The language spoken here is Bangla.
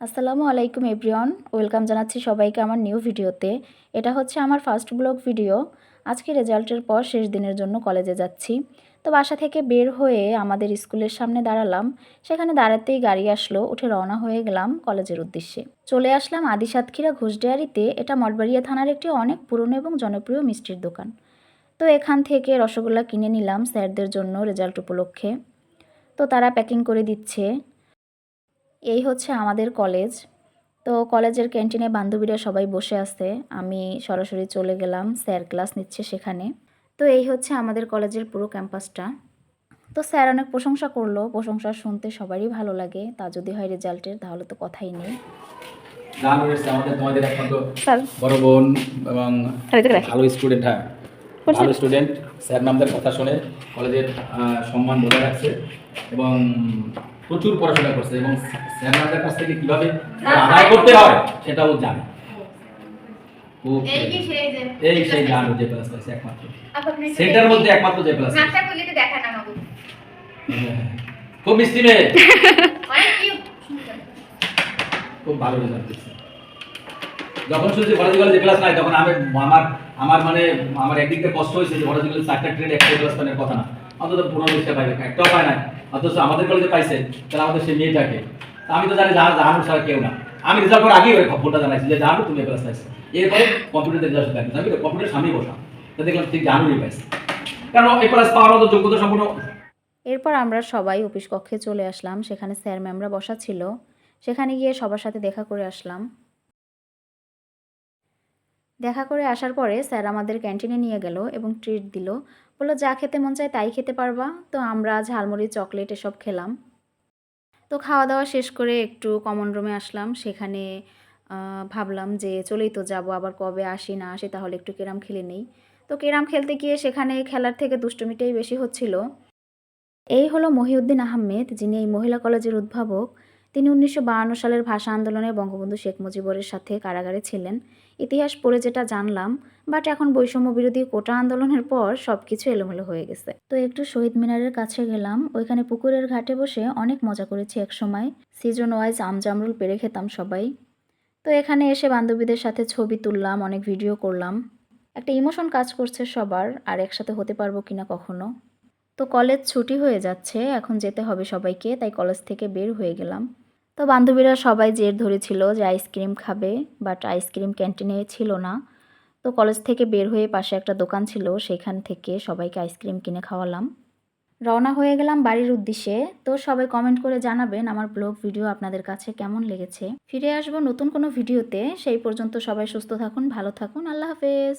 আসসালামু আলাইকুম এভরিওয়ান, ওয়েলকাম জানাচ্ছি সবাইকে আমার নিউ ভিডিওতে। এটা হচ্ছে আমার ফার্স্ট ব্লগ ভিডিও। আজকে রেজাল্টের পর শেষ দিনের জন্য কলেজে যাচ্ছি। তো বাসা থেকে বের হয়ে আমাদের স্কুলের সামনে দাঁড়ালাম। সেখানে দাঁড়াতেই গাড়ি আসলো, উঠে রওনা হয়ে গেলাম কলেজের উদ্দেশ্যে। চলে আসলাম আদি সাতক্ষীরা ঘোষ ডেয়ারিতে। এটা মঠবাড়িয়া থানার একটি অনেক পুরনো এবং জনপ্রিয় মিষ্টির দোকান। তো এখান থেকে রসগোল্লা কিনে নিলাম স্যারদের জন্য রেজাল্ট উপলক্ষে। তো তারা প্যাকিং করে দিচ্ছে। এই হচ্ছে আমাদের কলেজ। তো কলেজের ক্যান্টিনে বান্ধবীরা সবাই বসে আছে, আমি সরাসরি চলে গেলাম, স্যার ক্লাস নিচ্ছে সেখানে। তো এই হচ্ছে আমাদের কলেজের পুরো ক্যাম্পাসটা। তো স্যার অনেক প্রশংসা করলো, প্রশংসা শুনতে সবারই ভালো লাগে, তা যদি হয় রেজাল্টের তাহলে তো কথাই নেই। গান রয়েছে আমাদের তোমাদের একমাত্র স্যার বড় বোন এবং ভালো স্টুডেন্ট। হ্যাঁ, ভালো স্টুডেন্ট, স্যার ম্যামদের কথা শুনে কলেজের সম্মান বজায় রাখছে এবং প্রচুর পড়াশোনা করছে এবং স্যার ম্যামদের কাছ থেকে কীভাবে আদায় করতে হয় সেটাও জানে। এই সেই গান যে প্লাস পাইছে একমাত্র সেন্টার মধ্যে একমাত্র যে প্লাস খুব মিষ্টি মেয়ে, খুব ভালো রেজাল্ট দিচ্ছে। যখন শুনছি ভরাজিগলে যে ক্লাস নাই তখন আমার মানে আমার একদিক থেকে কষ্ট হয়েছে যে ভরাজিগলে 4টা ট্রেড একটা ক্লাস পানের কথা না, অন্তত 15-20টা পাইবে, একটাও পায় না। অথচ আমাদের কলেজে পাইছে, তাহলে আমাদের সেই মেয়েটাকে আমি তো জানি জাহানুর ছাড়া কেউ না। আমি রেজাল্ট পর আগেই ওই খবরটা জানাইছি যে জাহানু তুমি ক্লাস পাইছো। এরপরে কম্পিউটার রেজাল্ট দেখি আমি তো কম্পিউটার সামনেই বসা, তো দেখলাম ঠিক জাহানুরই পাইছে, কারণ এই ক্লাস পাওয়ার মতো যোগ্যতা সম্পূর্ণ। এরপর আমরা সবাই অফিস কক্ষে চলে আসলাম। সেখানে স্যার ম্যামরা বসা ছিল, সেখানে গিয়ে সবার সাথে দেখা করে আসলাম। দেখা করে আসার পরে স্যার আমাদের ক্যান্টিনে নিয়ে গেল এবং ট্রিট দিল, বললো যা খেতে মন চায় তাই খেতে পারবা। তো আমরা ঝালমুড়ি, চকলেট এসব খেলাম। তো খাওয়া দাওয়া শেষ করে একটু কমন রুমে আসলাম। সেখানে ভাবলাম যে চলেই তো যাব, আবার কবে আসি না আসি, তাহলে একটু ক্যারাম খেলে নেই। তো ক্যারাম খেলতে গিয়ে সেখানে খেলার থেকে দুষ্টুমিটাই বেশি হচ্ছিল। এই হলো মহিউদ্দিন আহমেদ, যিনি এই মহিলা কলেজের উদ্ভাবক। তিনি 1952 সালের ভাষা আন্দোলনে বঙ্গবন্ধু শেখ মুজিবুরের সাথে কারাগারে ছিলেন। ইতিহাস পড়ে যেটা জানলাম, বাট এখন বৈষম্য বিরোধী কোটা আন্দোলনের পর সব কিছু এলোমেলো হয়ে গেছে। তো একটু শহীদ মিনারের কাছে গেলাম, ওইখানে পুকুরের ঘাটে বসে অনেক মজা করেছি একসময়। সিজন ওয়াইজ আমজামরুল পেরে খেতাম সবাই। তো এখানে এসে বান্ধবীদের সাথে ছবি তুললাম, অনেক ভিডিও করলাম। একটা ইমোশন কাজ করছে সবার, আর একসাথে হতে পারবো কিনা কখনো। তো কলেজ ছুটি হয়ে যাচ্ছে, এখন যেতে হবে সবাইকে, তাই কলেজ থেকে বের হয়ে গেলাম। তো বান্ধবীরা সবাই জেদ ধরেছিল যে আইসক্রিম খাবে, বাট আইসক্রিম ক্যান্টিনে ছিল না। তো কলেজ থেকে বের হয়ে পাশে একটা দোকান ছিল, সেখান থেকে সবাইকে আইসক্রিম কিনে খাওয়ালাম। রওনা হয়ে গেলাম বাড়ির উদ্দেশ্যে। তো সবাই কমেন্ট করে জানাবেন আমার ব্লগ ভিডিও আপনাদের কাছে কেমন লেগেছে। ফিরে আসবো নতুন কোনো ভিডিওতে, সেই পর্যন্ত সবাই সুস্থ থাকুন, ভালো থাকুন, আল্লাহ হাফেজ।